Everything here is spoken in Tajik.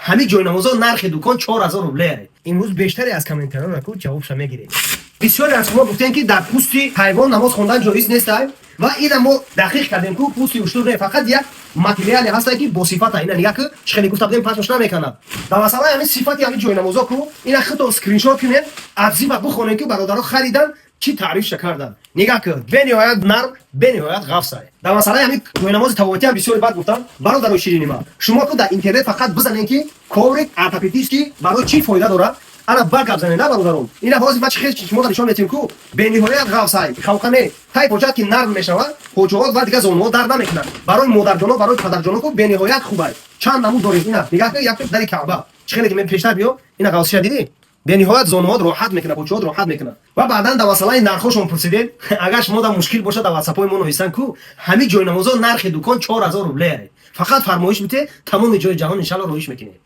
ҳамин ҷойнамозо нархи дукон 4000 рубле. имрӯз бештаре аз комментариёнро ҷавобша мегирем. бисёре аз шумо гуфтем ки дар пӯсти ҳайвон намоз хондан ҷоиз нестай ва ина мо дақиқ кардем ки пӯсти уштур не фақат як материале ҳастае ки бо сифата ина нигаҳ ки чӣ хеле гуфта будем пасош намекунад. дар масъалаи ҳамин сифати ҳамин ҷойнамозо ку ина хито скриншот кунед аз зиба бухонем ки бародаро харидан чӣ таърифша кардан. Нигаҳ ки бениҳоят нарм бениҳоят ғафсае. дар масъалаи ҳамин ҷойнамози табобатӣ ҳам бисёре бад гуфтам. бародарои ширини ман, шумо ку дар интернет фақат бизанед ки коврик ортопедический барои чӣ фоида дорад. ана баргап занед на бародарон. ина ҳозир ма чӣ хел шумо дар нишон метем ку бениҳоят ғафсае. халқане тай поҷад ки нарм мешавад, поҷаҳо ва дигар зонуҳо дард намекунад. барои модарҷоно, барои падарҷоно ку бениҳоят хубай. чанд намуд дорем ина. Нигаҳ ки як дари каъба. Чӣ хеле ки мен пештар биё. Ина ғафсиша дидӣ? бениҳоят зонуҳот роҳат мекунад, поҷаҳот роҳат мекунад. ва баъдан дар масъалаи нархошон пурсидед. агар шумо дар мушкил бошад дар ватсапҳои мо нависан ку ҳамин ҷойнамозо нархи дукон 4000 рубле. фақат фармоиш бите тамоми ҷои ҷаҳон иншалло роиш мекунед.